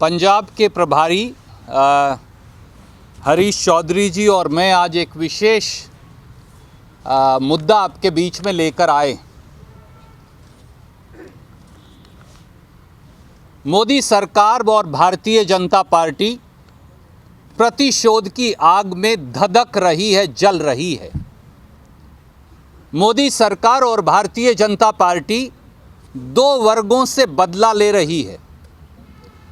पंजाब के प्रभारी हरीश चौधरी जी और मैं आज एक विशेष मुद्दा आपके बीच में लेकर आए। मोदी सरकार और भारतीय जनता पार्टी प्रतिशोध की आग में धधक रही है, जल रही है। मोदी सरकार और भारतीय जनता पार्टी दो वर्गों से बदला ले रही है।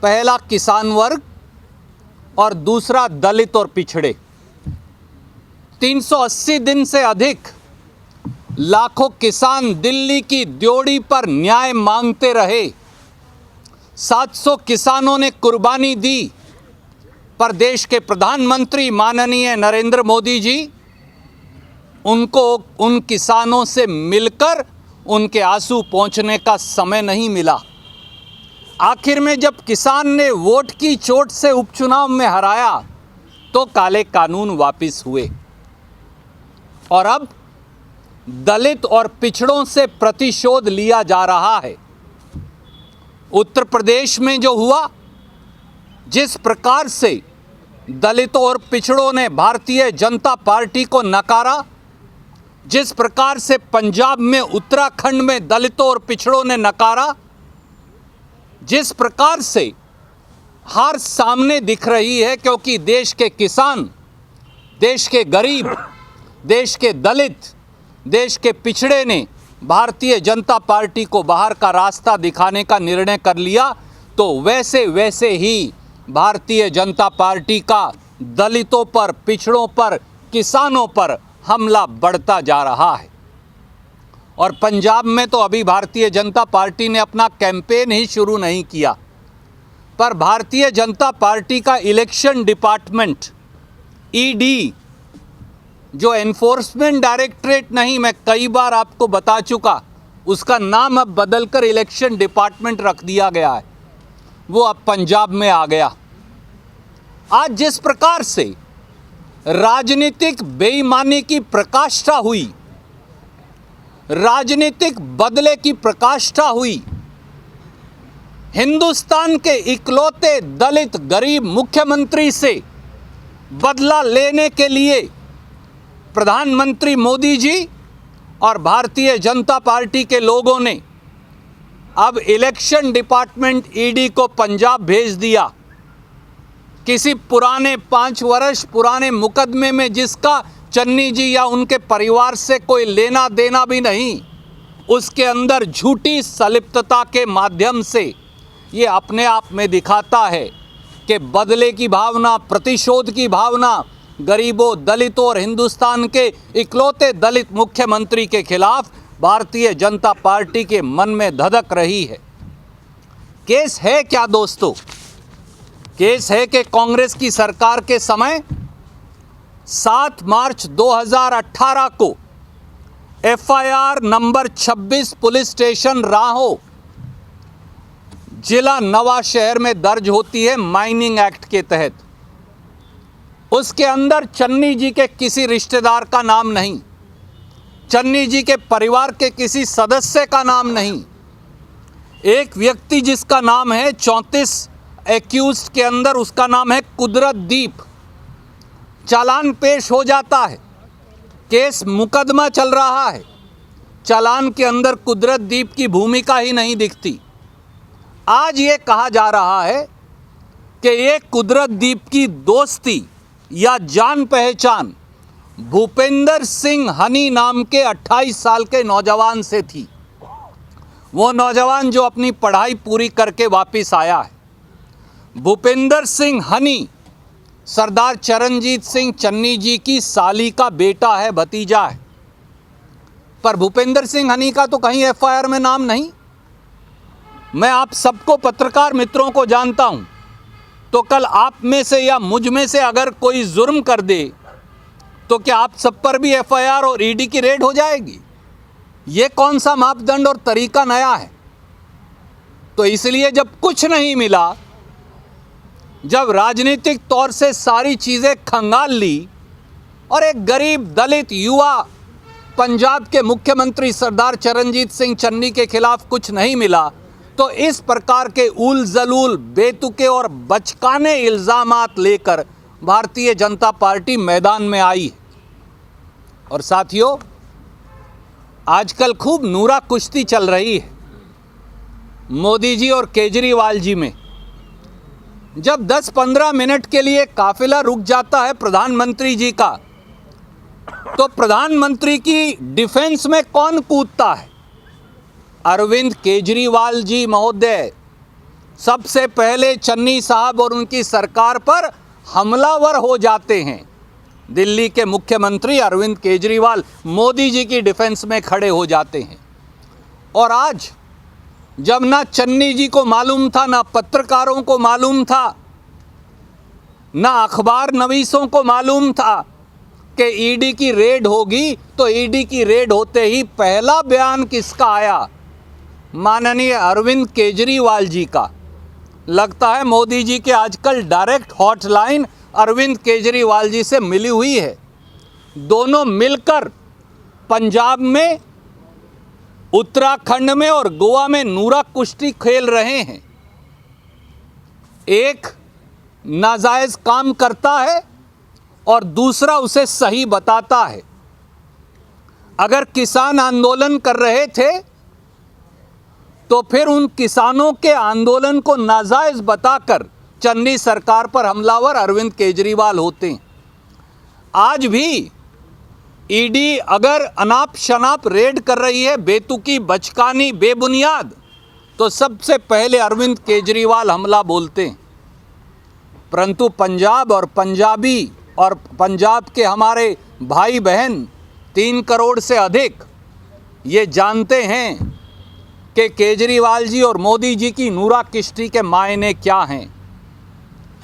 पहला किसान वर्ग और दूसरा दलित और पिछड़े। 380 दिन से अधिक लाखों किसान दिल्ली की ड्योढ़ी पर न्याय मांगते रहे। 700 किसानों ने कुर्बानी दी, पर देश के प्रधानमंत्री माननीय नरेंद्र मोदी जी उनको उन किसानों से मिलकर उनके आंसू पोंछने का समय नहीं मिला। आखिर में जब किसान ने वोट की चोट से उपचुनाव में हराया तो काले कानून वापस हुए और अब दलित और पिछड़ों से प्रतिशोध लिया जा रहा है। उत्तर प्रदेश में जो हुआ, जिस प्रकार से दलितों और पिछड़ों ने भारतीय जनता पार्टी को नकारा, जिस प्रकार से पंजाब में, उत्तराखंड में दलितों और पिछड़ों ने नकारा, जिस प्रकार से हार सामने दिख रही है, क्योंकि देश के किसान, देश के गरीब, देश के दलित, देश के पिछड़े ने भारतीय जनता पार्टी को बाहर का रास्ता दिखाने का निर्णय कर लिया, तो वैसे वैसे ही भारतीय जनता पार्टी का दलितों पर, पिछड़ों पर, किसानों पर हमला बढ़ता जा रहा है। और पंजाब में तो अभी भारतीय जनता पार्टी ने अपना कैंपेन ही शुरू नहीं किया, पर भारतीय जनता पार्टी का इलेक्शन डिपार्टमेंट ईडी, जो एनफोर्समेंट डायरेक्टरेट नहीं, मैं कई बार आपको बता चुका, उसका नाम अब बदलकर इलेक्शन डिपार्टमेंट रख दिया गया है, वो अब पंजाब में आ गया। आज जिस प्रकार से राजनीतिक बेईमानी की प्रकाष्ठा हुई, राजनीतिक बदले की प्रकाष्ठा हुई, हिंदुस्तान के इकलौते दलित गरीब मुख्यमंत्री से बदला लेने के लिए प्रधानमंत्री मोदी जी और भारतीय जनता पार्टी के लोगों ने अब इलेक्शन डिपार्टमेंट ईडी को पंजाब भेज दिया। किसी पुराने 5 वर्ष पुराने मुकदमे में जिसका चन्नी जी या उनके परिवार से कोई लेना देना भी नहीं, उसके अंदर झूठी संलिप्तता के माध्यम से ये अपने आप में दिखाता है कि बदले की भावना, प्रतिशोध की भावना गरीबों, दलितों और हिंदुस्तान के इकलौते दलित मुख्यमंत्री के खिलाफ भारतीय जनता पार्टी के मन में धधक रही है। केस है क्या दोस्तों? केस है कि कांग्रेस की सरकार के समय 7 मार्च 2018 को एफआईआर नंबर 26 पुलिस स्टेशन राहों, जिला नवा शहर में दर्ज होती है माइनिंग एक्ट के तहत। उसके अंदर चन्नी जी के किसी रिश्तेदार का नाम नहीं, चन्नी जी के परिवार के किसी सदस्य का नाम नहीं। एक व्यक्ति जिसका नाम है 34 एक्यूज्ड के अंदर, उसका नाम है कुदरतदीप। चालान पेश हो जाता है, केस मुकदमा चल रहा है, चालान के अंदर कुदरतदीप की भूमिका ही नहीं दिखती। आज ये कहा जा रहा है कि ये कुदरतदीप की दोस्ती या जान पहचान भूपेंद्र सिंह हनी नाम के 28 साल के नौजवान से थी। वो नौजवान जो अपनी पढ़ाई पूरी करके वापस आया है। भूपेंद्र सिंह हनी सरदार चरणजीत सिंह चन्नी जी की साली का बेटा है, भतीजा है, पर भूपेंद्र सिंह हनी का तो कहीं एफआईआर में नाम नहीं। मैं आप सबको, पत्रकार मित्रों को जानता हूं, तो कल आप में से या मुझ में से अगर कोई जुर्म कर दे तो क्या आप सब पर भी एफआईआर और ईडी की रेड हो जाएगी? ये कौन सा मापदंड और तरीका नया है? तो इसलिए जब कुछ नहीं मिला, जब राजनीतिक तौर से सारी चीज़ें खंगाल ली और एक गरीब दलित युवा पंजाब के मुख्यमंत्री सरदार चरणजीत सिंह चन्नी के खिलाफ कुछ नहीं मिला, तो इस प्रकार के उल जलूल बेतुके और बचकाने इल्ज़ामात लेकर भारतीय जनता पार्टी मैदान में आई है। और साथियों, आजकल खूब नूरा कुश्ती चल रही है मोदी जी और केजरीवाल जी में। जब 10-15 मिनट के लिए काफिला रुक जाता है प्रधानमंत्री जी का, तो प्रधानमंत्री की डिफेंस में कौन कूदता है? अरविंद केजरीवाल जी महोदय सबसे पहले चन्नी साहब और उनकी सरकार पर हमलावर हो जाते हैं। दिल्ली के मुख्यमंत्री अरविंद केजरीवाल मोदी जी की डिफेंस में खड़े हो जाते हैं। और आज जब ना चन्नी जी को मालूम था, ना पत्रकारों को मालूम था, ना अखबार नवीसों को मालूम था कि ईडी की रेड होगी, तो ईडी की रेड होते ही पहला बयान किसका आया? माननीय अरविंद केजरीवाल जी का। लगता है मोदी जी के आजकल डायरेक्ट हॉटलाइन अरविंद केजरीवाल जी से मिली हुई है। दोनों मिलकर पंजाब में, उत्तराखंड में और गोवा में नूरा कुश्ती खेल रहे हैं। एक नाजायज काम करता है और दूसरा उसे सही बताता है। अगर किसान आंदोलन कर रहे थे तो फिर उन किसानों के आंदोलन को नाजायज बताकर चन्नी सरकार पर हमलावर अरविंद केजरीवाल होते हैं। आज भी ईडी अगर अनाप शनाप रेड कर रही है, बेतुकी, बचकानी, बेबुनियाद, तो सबसे पहले अरविंद केजरीवाल हमला बोलते हैं। परंतु पंजाब और पंजाबी और पंजाब के हमारे भाई बहन 3 करोड़ से अधिक ये जानते हैं कि केजरीवाल जी और मोदी जी की नूरा किश्ती के मायने क्या हैं।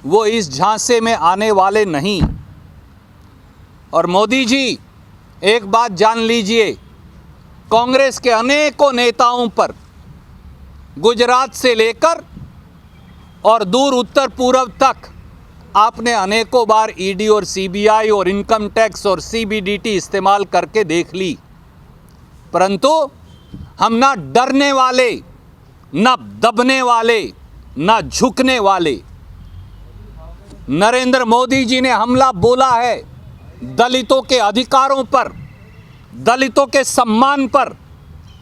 वो इस झांसे में आने वाले नहीं। और मोदी जी, एक बात जान लीजिए, कांग्रेस के अनेकों नेताओं पर गुजरात से लेकर और दूर उत्तर पूर्व तक आपने अनेकों बार ईडी और सीबीआई और इनकम टैक्स और सीबीडीटी इस्तेमाल करके देख ली, परंतु हम ना डरने वाले, ना दबने वाले, ना झुकने वाले। नरेंद्र मोदी जी ने हमला बोला है दलितों के अधिकारों पर, दलितों के सम्मान पर,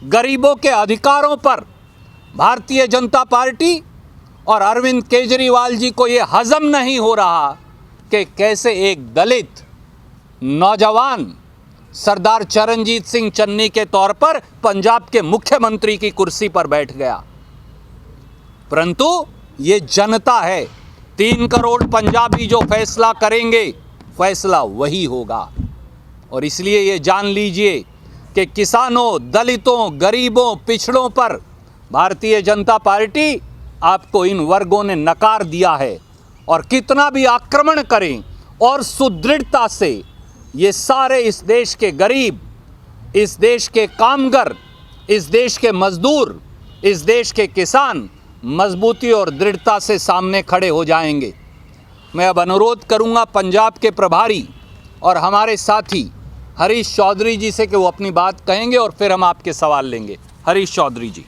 गरीबों के अधिकारों पर। भारतीय जनता पार्टी और अरविंद केजरीवाल जी को यह हजम नहीं हो रहा कि कैसे एक दलित नौजवान सरदार चरणजीत सिंह चन्नी के तौर पर पंजाब के मुख्यमंत्री की कुर्सी पर बैठ गया। परंतु ये जनता है, 3 करोड़ पंजाबी जो फैसला करेंगे, फैसला वही होगा। और इसलिए ये जान लीजिए कि किसानों, दलितों, गरीबों, पिछड़ों पर भारतीय जनता पार्टी, आपको इन वर्गों ने नकार दिया है। और कितना भी आक्रमण करें और सुदृढ़ता से ये सारे इस देश के गरीब, इस देश के कामगर, इस देश के मजदूर, इस देश के किसान मजबूती और दृढ़ता से सामने खड़े हो जाएंगे। मैं अब अनुरोध करूंगा पंजाब के प्रभारी और हमारे साथी हरीश चौधरी जी से कि वो अपनी बात कहेंगे और फिर हम आपके सवाल लेंगे। हरीश चौधरी जी।